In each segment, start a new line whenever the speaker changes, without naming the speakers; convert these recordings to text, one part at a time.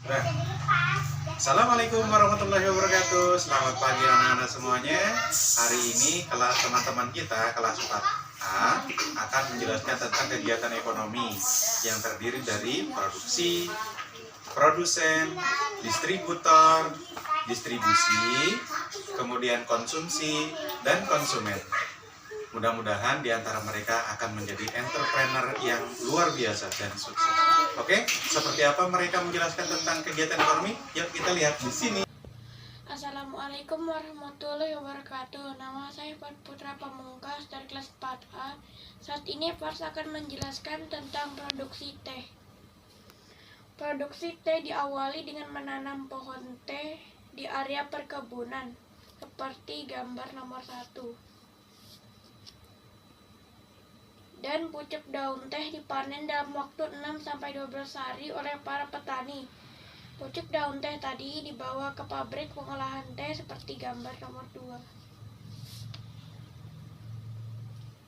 Nah, Assalamualaikum warahmatullahi wabarakatuh. Selamat pagi anak-anak semuanya. Hari ini kelas teman-teman kita kelas 4A akan menjelaskan tentang kegiatan ekonomi yang terdiri dari produksi, produsen, distributor, distribusi, kemudian konsumsi, dan konsumen. Mudah-mudahan di antara mereka akan menjadi entrepreneur yang luar biasa dan sukses. Oke, seperti apa mereka menjelaskan tentang kegiatan ekonomi? Yuk kita lihat di sini.
Assalamualaikum warahmatullahi wabarakatuh. Nama saya Putra Pamungkas dari kelas 4A. Saat ini Fars akan menjelaskan tentang produksi teh. Produksi teh diawali dengan menanam pohon teh di area perkebunan, seperti gambar nomor 1. Dan pucuk daun teh dipanen dalam waktu 6-12 hari oleh para petani. Pucuk daun teh tadi dibawa ke pabrik pengolahan teh seperti gambar nomor 2.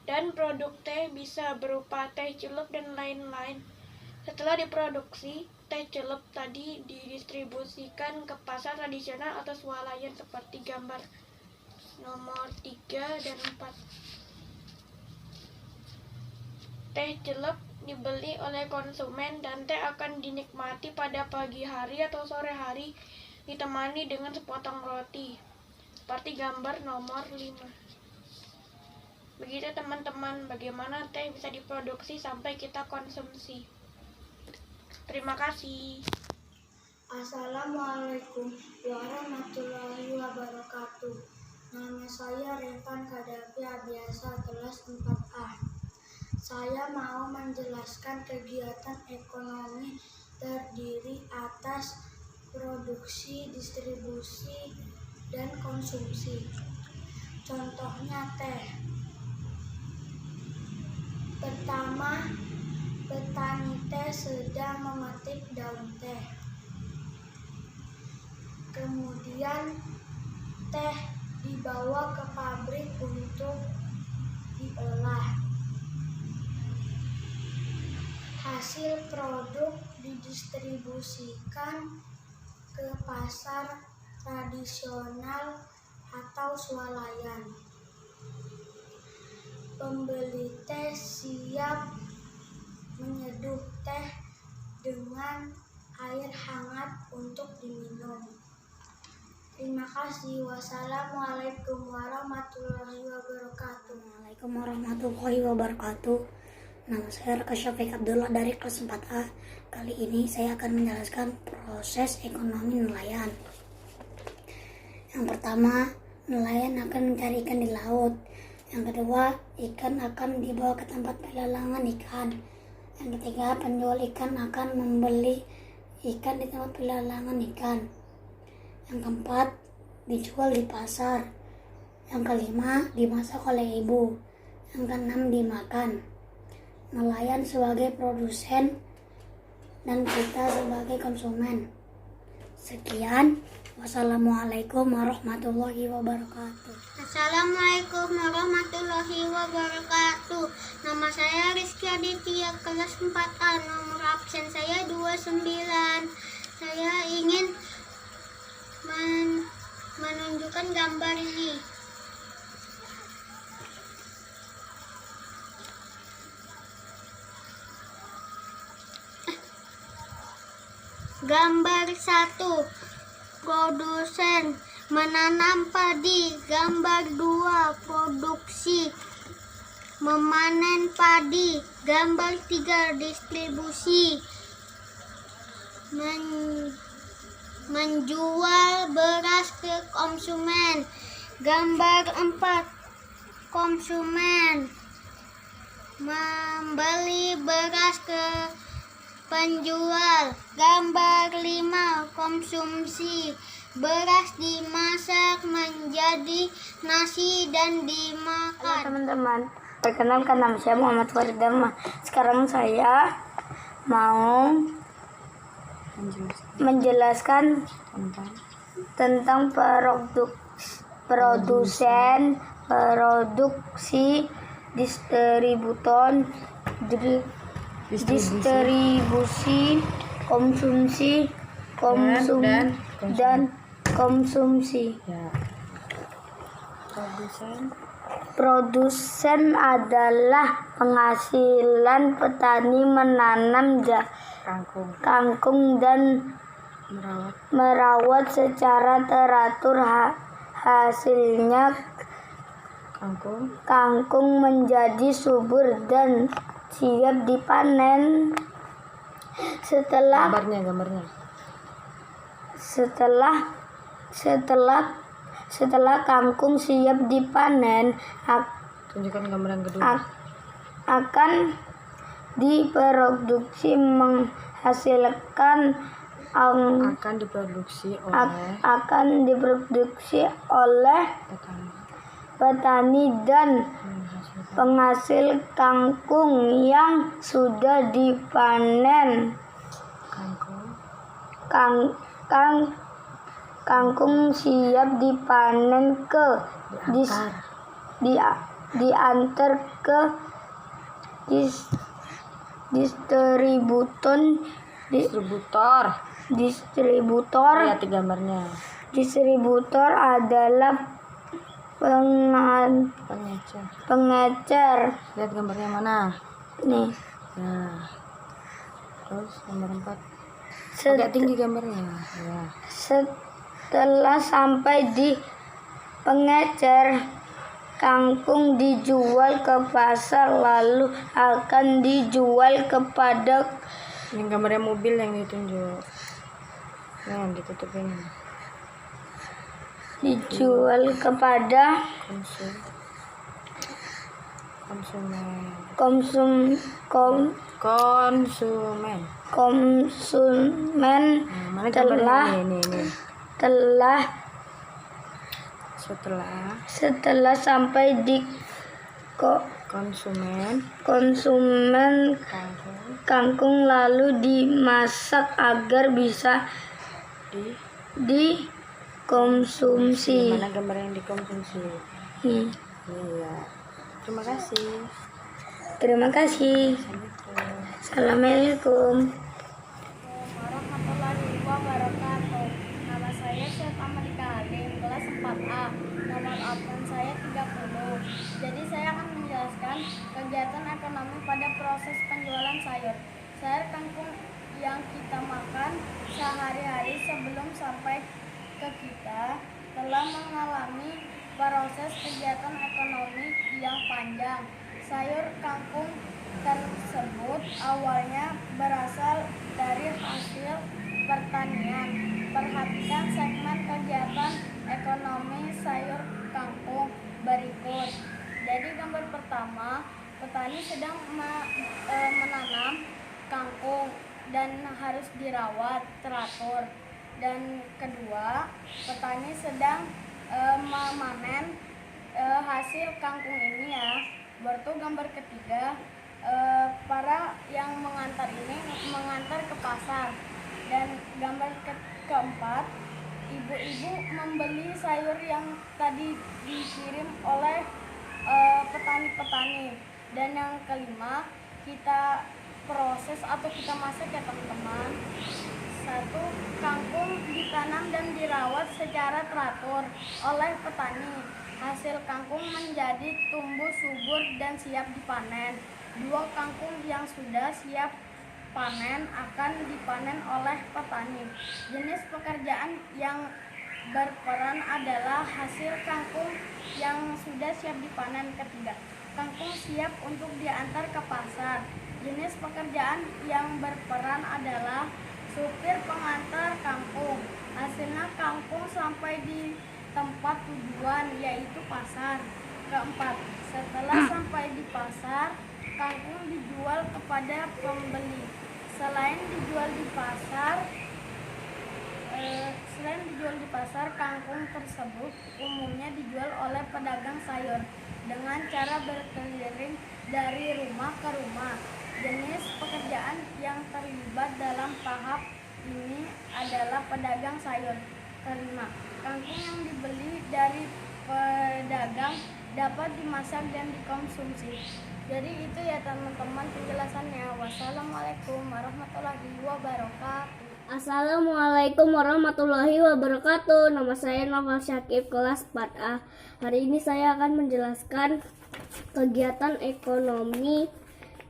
Dan produk teh bisa berupa teh celup dan lain-lain. Setelah diproduksi, teh celup tadi didistribusikan ke pasar tradisional atau swalayan seperti gambar nomor 3 dan 4. Teh celup dibeli oleh konsumen dan teh akan dinikmati pada pagi hari atau sore hari ditemani dengan sepotong roti seperti gambar nomor 5. Begitu teman-teman, bagaimana teh bisa diproduksi sampai kita konsumsi. Terima kasih.
Assalamualaikum warahmatullahi wabarakatuh. Nama saya Revan Kadavia, biasa kelas 4A. Saya mau menjelaskan kegiatan ekonomi terdiri atas produksi, distribusi, dan konsumsi. Contohnya teh. Pertama, petani teh sedang memetik daun teh. Kemudian teh dibawa ke pabrik untuk diolah. Hasil produk didistribusikan ke pasar tradisional atau swalayan. Pembeli teh siap menyeduh teh dengan air hangat untuk diminum. Terima kasih. Wassalamualaikum warahmatullahi wabarakatuh.
Waalaikumsalam warahmatullahi wabarakatuh. Nama saya Raka Syafiq Abdullah dari kelas 4A. Kali ini saya akan menjelaskan proses ekonomi nelayan. Yang pertama, nelayan akan mencari ikan di laut. Yang kedua, ikan akan dibawa ke tempat pelelangan ikan. Yang ketiga, penjual ikan akan membeli ikan di tempat pelelangan ikan. Yang keempat, dijual di pasar. Yang kelima, dimasak oleh ibu. Yang keenam, dimakan. Nelayan sebagai produsen dan kita sebagai konsumen. Sekian. Wassalamualaikum warahmatullahi wabarakatuh.
Assalamualaikum warahmatullahi wabarakatuh. Nama saya Rizky Aditya, kelas 4A, nomor absen saya 29. Saya ingin menunjukkan gambar ini. Gambar 1, produsen menanam padi. Gambar 2, produksi memanen padi. Gambar 3, distribusi menjual beras ke konsumen. Gambar 4, konsumen membeli beras ke penjual. Gambar 5, konsumsi beras dimasak menjadi nasi dan dimakan.
Halo teman-teman, perkenalkan nama saya Muhammad Farid Dharma. Sekarang saya mau menjelaskan tentang produsen, produksi, distributor, distribusi, konsumsi,
dan konsumsi.
Ya.
Produsen adalah penghasilan petani menanam kangkung dan merawat secara teratur. Hasilnya kangkung menjadi subur dan siap dipanen. Setelah kangkung siap dipanen,
Tunjukkan gambar yang kedua.
akan diproduksi menghasilkan akan diproduksi oleh petani dan penghasil kangkung yang sudah dipanen. Kangkung siap dipanen diantar ke distributor.
Lihat gambarnya.
Distributor adalah pengecer.
Lihat gambarnya mana?
Nih.
Nah. Terus nomor 4. Agak tinggi gambarnya. Ya.
Setelah sampai di pengecer, kangkung dijual ke pasar lalu akan dijual kepada
Yang gambarnya mobil yang ditunjuk. Nah, ditutupin.
Dijual kepada konsumen. Setelah sampai di konsumen kangkung lalu dimasak agar bisa dikonsumsi.
Mana gambar yang dikonsumsi? Iya. Terima kasih.
Assalamualaikum.
Warahmatullahi wabarakatuh. Nama saya Syed Amalika Halim, kelas 4A. Nomor absen saya 30. Jadi saya akan menjelaskan kegiatan ekonomi pada proses penjualan sayur. Sayur kangkung yang kita makan sehari-hari sebelum sampai ke kita telah mengalami proses kegiatan ekonomi yang panjang. Sayur kangkung tersebut awalnya berasal dari hasil pertanian. Perhatikan segmen kegiatan ekonomi sayur kangkung berikut. Jadi gambar pertama, petani sedang menanam kangkung dan harus dirawat teratur. Dan kedua, petani sedang memanen hasil kangkung ini ya. Bertu gambar ketiga, para yang mengantar ini mengantar ke pasar. Dan gambar keempat, ibu-ibu membeli sayur yang tadi dikirim oleh petani-petani. Dan yang kelima, kita proses atau kita masak ya teman-teman. 1. Kangkung ditanam dan dirawat secara teratur oleh petani. Hasil kangkung menjadi tumbuh subur dan siap dipanen. 2. Kangkung yang sudah siap panen akan dipanen oleh petani. Jenis pekerjaan yang berperan adalah hasil kangkung yang sudah siap dipanen. 3. Kangkung siap untuk diantar ke pasar. Jenis pekerjaan yang berperan adalah supir pengantar kangkung. Hasilnya kangkung sampai di tempat tujuan yaitu pasar. 4. Setelah sampai di pasar, kangkung dijual kepada pembeli. Selain dijual di pasar, kangkung tersebut umumnya dijual oleh pedagang sayur dengan cara berkeliling dari rumah ke rumah. Jenis pekerjaan yang terlibat dalam tahap ini adalah pedagang sayur. 5. Kangkung yang dibeli dari pedagang dapat dimasak dan dikonsumsi. Jadi itu ya teman-teman penjelasannya. Wassalamualaikum warahmatullahi wabarakatuh.
Assalamualaikum warahmatullahi wabarakatuh. Nama saya Noval Syakib, kelas 4A. Hari ini saya akan menjelaskan kegiatan ekonomi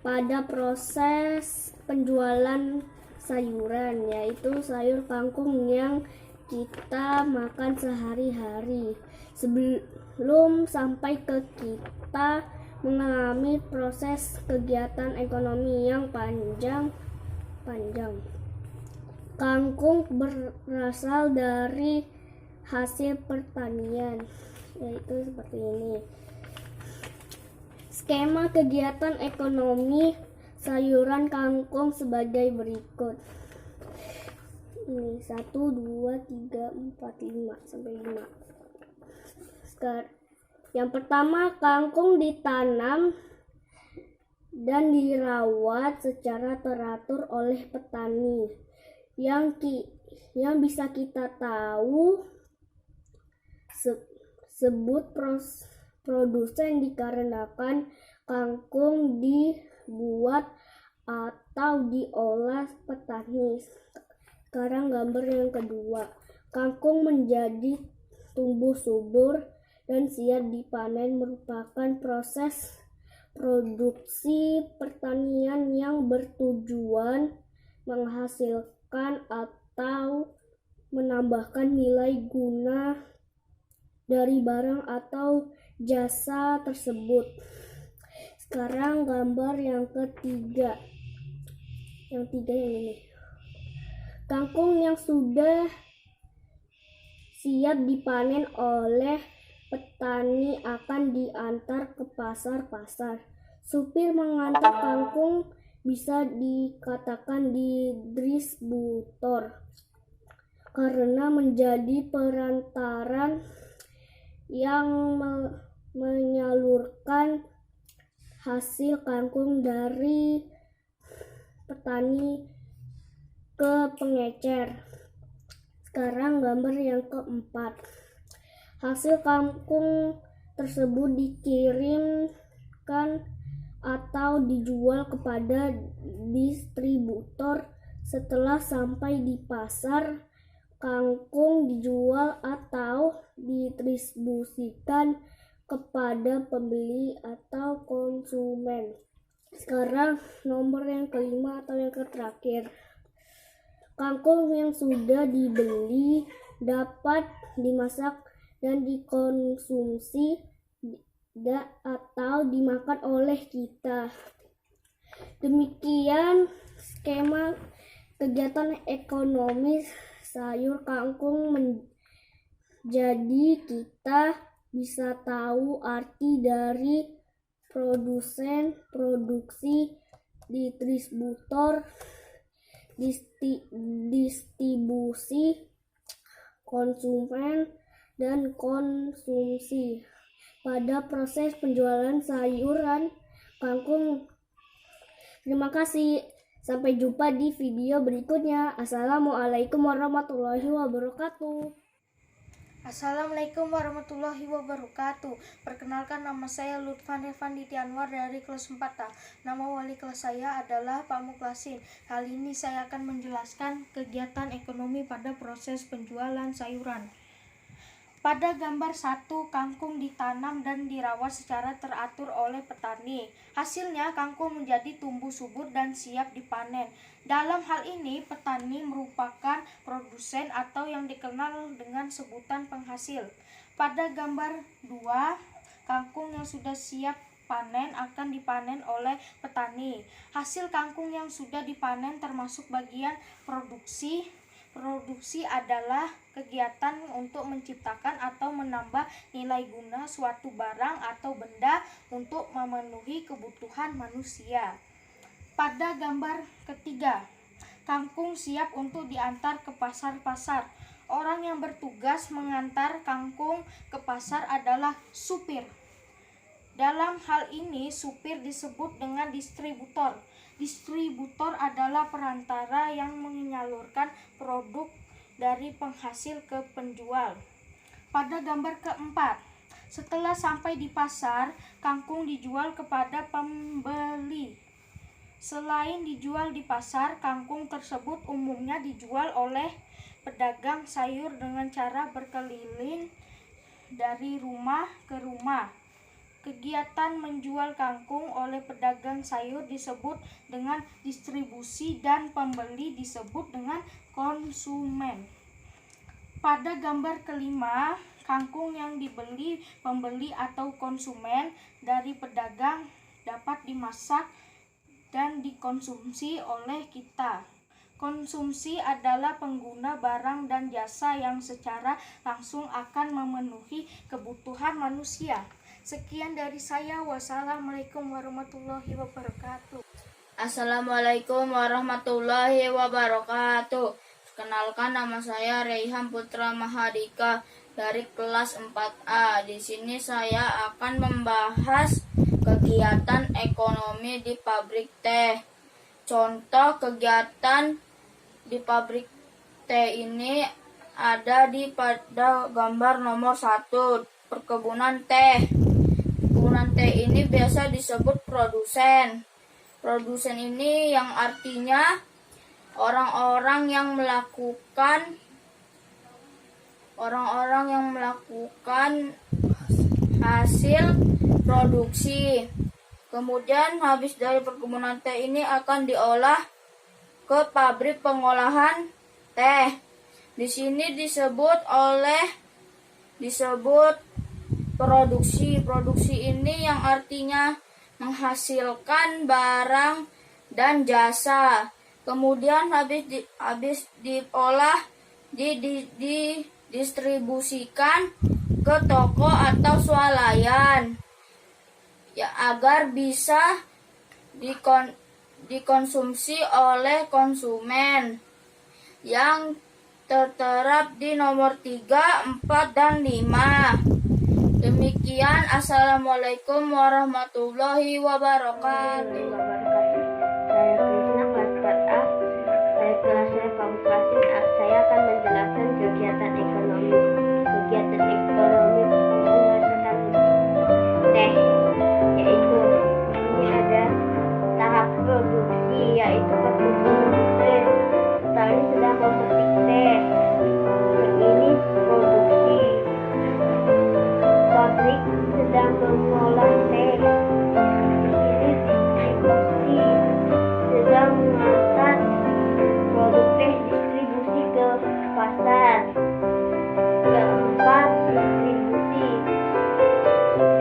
pada proses penjualan sayuran, yaitu sayur kangkung yang kita makan sehari-hari. Sebelum sampai ke kita mengalami proses kegiatan ekonomi yang panjang. Kangkung berasal dari hasil pertanian, yaitu seperti ini. Skema kegiatan ekonomi sayuran kangkung sebagai berikut. Ini 1, 2, 3, 4, 5 sampai 5. Yang pertama, kangkung ditanam dan dirawat secara teratur oleh petani. Yang bisa kita tahu sebut produsen dikarenakan kangkung dibuat atau diolah petani. Sekarang gambar yang kedua. Kangkung menjadi tumbuh subur dan siap dipanen merupakan proses produksi pertanian yang bertujuan menghasilkan atau menambahkan nilai guna dari barang atau jasa tersebut. Sekarang gambar yang ketiga. Yang ini. Kangkung yang sudah siap dipanen oleh petani akan diantar ke pasar-pasar. Supir mengantar kangkung bisa dikatakan distributor karena menjadi perantaran yang menyalurkan hasil kangkung dari petani ke pengecer. Sekarang gambar yang keempat. Hasil kangkung tersebut dikirimkan atau dijual kepada distributor. Setelah sampai di pasar, kangkung dijual atau didistribusikan kepada pembeli atau konsumen. Sekarang nomor yang kelima atau yang terakhir. Kangkung yang sudah dibeli dapat dimasak dan dikonsumsi atau dimakan oleh kita. Demikian skema kegiatan ekonomi sayur kangkung. Jadi kita bisa tahu arti dari produsen, produksi, distributor, distribusi, konsumen, dan konsumsi pada proses penjualan sayuran kangkung. Terima kasih. Sampai jumpa di video berikutnya. Assalamualaikum warahmatullahi wabarakatuh.
Assalamualaikum warahmatullahi wabarakatuh. Perkenalkan, nama saya Lutfan Revandi Tianwar dari kelas 4A. Nama wali kelas saya adalah Pak Muklasin. Kali ini saya akan menjelaskan kegiatan ekonomi pada proses penjualan sayuran. Pada gambar 1, kangkung ditanam dan dirawat secara teratur oleh petani. Hasilnya, kangkung menjadi tumbuh subur dan siap dipanen. Dalam hal ini, petani merupakan produsen atau yang dikenal dengan sebutan penghasil. Pada gambar 2, kangkung yang sudah siap panen akan dipanen oleh petani. Hasil kangkung yang sudah dipanen termasuk bagian produksi. Produksi adalah kegiatan untuk menciptakan atau menambah nilai guna suatu barang atau benda untuk memenuhi kebutuhan manusia. Pada gambar ketiga, kangkung siap untuk diantar ke pasar-pasar. Orang yang bertugas mengantar kangkung ke pasar adalah supir. Dalam hal ini, supir disebut dengan distributor. Distributor adalah perantara yang menyalurkan produk dari penghasil ke penjual. Pada gambar keempat, setelah sampai di pasar, kangkung dijual kepada pembeli.
Selain dijual di pasar, kangkung tersebut umumnya dijual oleh pedagang sayur dengan cara berkeliling dari rumah ke rumah. Kegiatan menjual kangkung oleh pedagang sayur disebut dengan distribusi dan pembeli disebut dengan konsumen. Pada gambar kelima, kangkung yang dibeli pembeli atau konsumen dari pedagang dapat dimasak dan dikonsumsi oleh kita. Konsumsi adalah pengguna barang dan jasa yang secara langsung akan memenuhi kebutuhan manusia. Sekian dari saya. Wassalamualaikum warahmatullahi wabarakatuh.
Assalamualaikum warahmatullahi wabarakatuh. Kenalkan, nama saya Rehan Putra Mahadika dari kelas 4A. Di sini saya akan membahas kegiatan ekonomi di pabrik teh. Contoh kegiatan di pabrik teh ini ada pada gambar nomor 1, perkebunan teh. Perkebunan teh ini biasa disebut produsen. Produsen ini yang artinya orang-orang yang melakukan hasil produksi. Kemudian habis dari perkebunan teh ini akan diolah ke pabrik pengolahan teh. Di sini disebut produksi. Produksi ini yang artinya menghasilkan barang dan jasa. Kemudian habis diolah didistribusikan ke toko atau swalayan ya agar bisa dikonsumsi oleh konsumen yang tertera di nomor 3, 4, dan 5. Demikian, assalamualaikum warahmatullahi wabarakatuh.
Saya Krisna, kelas 4A. Dari kelas saya Pamungkasin, saya akan menjelaskan kegiatan ekonomi. Kegiatan ekonomi menghasilkan teh, yaitu ini ada tahap produksi, yaitu perkebunan teh. Petani sedang memetik teh. Ini produksi. Pabrik sedang mengolah teh. Ini distribusi, sedang mengangkat produk teh distribusi ke pasar. Keempat, distribusi.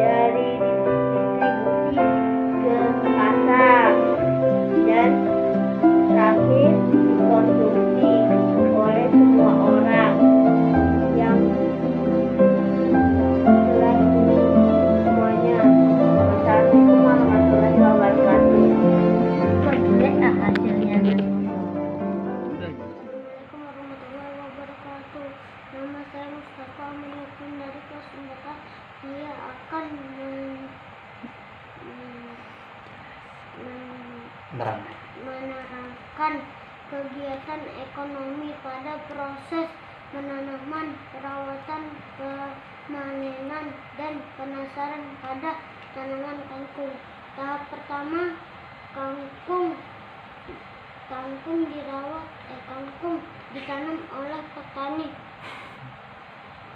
Dari distribusi ke pasar. Dan terakhir, dikonsumsi oleh semua orang. Yang telah semuanya. Wassalamualaikum warahmatullahi wabarakatuh. Hasilnya.
Assalamualaikum warahmatullahi wabarakatuh. Nama saya Mustafa Aminuddin dari kelas 4A. Saya akan menerangkan kegiatan ekonomi pada proses penanaman, perawatan, pemanenan, dan pemasaran pada tanaman kangkung. Tahap pertama, kangkung ditanam oleh petani.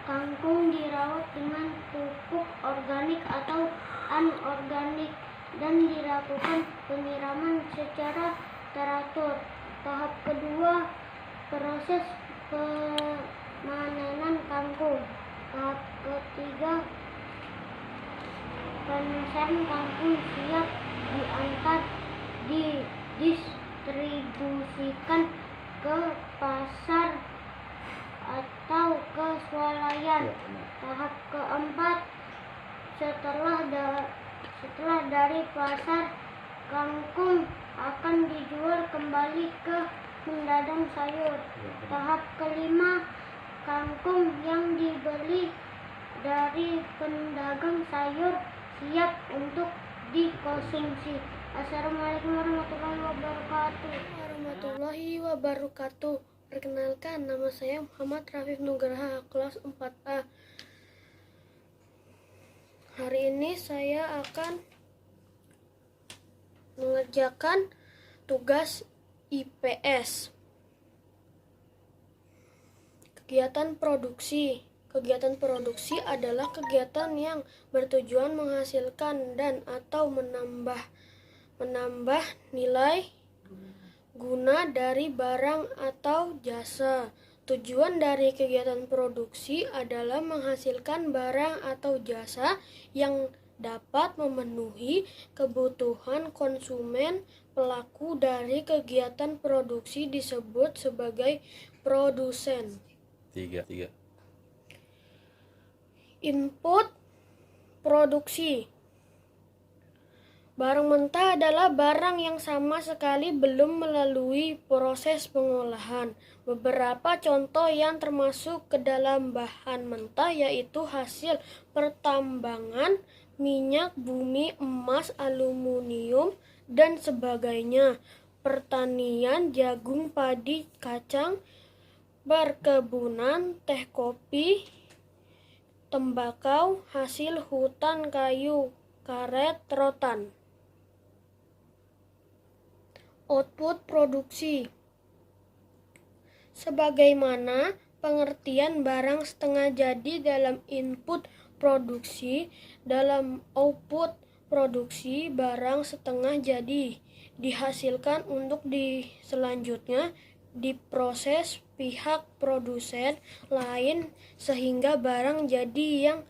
Kangkung dirawat dengan pupuk organik atau anorganik dan dilakukan penyiraman secara teratur. Tahap kedua, proses pemanenan kangkung. Tahap ketiga, pemasaran kangkung siap diangkat, didistribusikan ke pasar atau ke swalayan. Tahap keempat, setelah dari pasar, kangkung akan dijual kembali ke pedagang sayur. Tahap kelima, kangkung yang dibeli dari pedagang sayur siap untuk dikonsumsi. Assalamualaikum warahmatullahi wabarakatuh. Perkenalkan, nama saya Muhammad Rafif Nugraha, kelas 4A. Hari ini saya akan mengerjakan Tugas IPS. Kegiatan produksi. Kegiatan produksi adalah kegiatan yang bertujuan menghasilkan dan atau menambah nilai guna dari barang atau jasa. Tujuan dari kegiatan produksi adalah menghasilkan barang atau jasa yang dapat memenuhi kebutuhan konsumen. Pelaku dari kegiatan produksi disebut sebagai produsen.
Tiga.
Input produksi. Barang mentah adalah barang yang sama sekali belum melalui proses pengolahan. Beberapa contoh yang termasuk ke dalam bahan mentah yaitu hasil pertambangan, minyak bumi, emas, aluminium, dan sebagainya. Pertanian, jagung, padi, kacang, perkebunan, teh, kopi, tembakau, hasil hutan, kayu, karet, rotan. Output produksi. Sebagaimana pengertian barang setengah jadi dalam input produksi, dalam output produksi barang setengah jadi dihasilkan untuk selanjutnya diproses pihak produsen lain sehingga barang jadi yang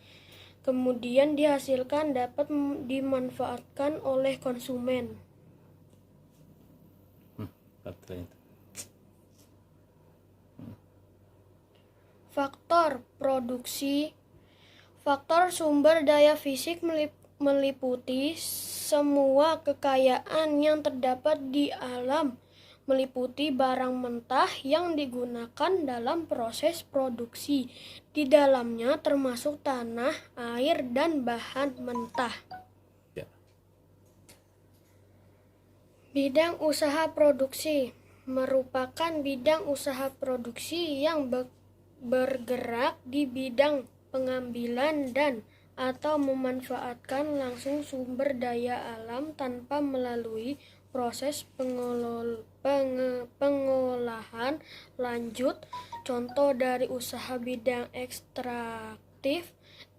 kemudian dihasilkan dapat dimanfaatkan oleh konsumen. Faktor produksi. Faktor sumber daya fisik meliputi semua kekayaan yang terdapat di alam, meliputi barang mentah yang digunakan dalam proses produksi. Di dalamnya termasuk tanah, air, dan bahan mentah. Bidang usaha produksi merupakan bidang usaha produksi yang bergerak di bidang pengambilan dan atau memanfaatkan langsung sumber daya alam tanpa melalui proses pengolahan lanjut. Contoh dari usaha bidang ekstraktif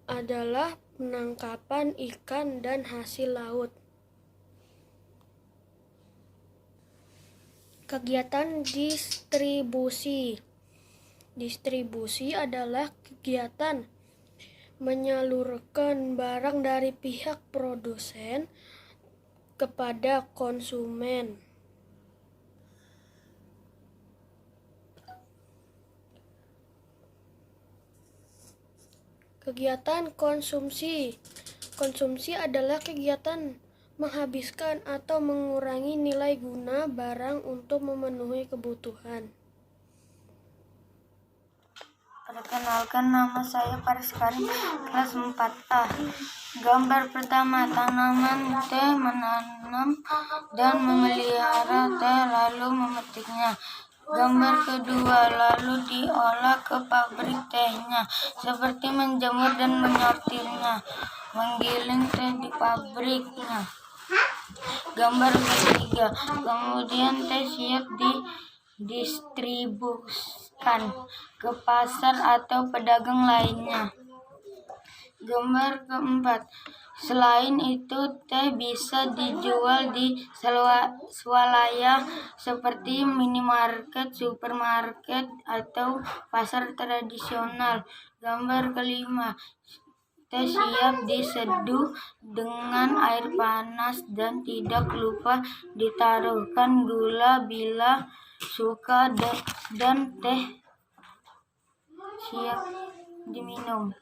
adalah penangkapan ikan dan hasil laut. Kegiatan distribusi. Distribusi adalah kegiatan menyalurkan barang dari pihak produsen kepada konsumen. Kegiatan konsumsi. Konsumsi adalah kegiatan menghabiskan atau mengurangi nilai guna barang untuk memenuhi kebutuhan.
Perkenalkan, nama saya Faris Karim, kelas 4A. Gambar pertama, tanaman teh, menanam dan memelihara teh lalu memetiknya. Gambar kedua, lalu diolah ke pabrik tehnya, seperti menjemur dan menyortirnya, menggiling teh di pabriknya. Gambar ketiga, kemudian teh siap didistribusikan ke pasar atau pedagang lainnya. Gambar keempat, selain itu teh bisa dijual di swalayan seperti minimarket, supermarket, atau pasar tradisional. Gambar kelima, teh siap diseduh dengan air panas dan tidak lupa ditaruhkan gula bila suka dan teh siap diminum.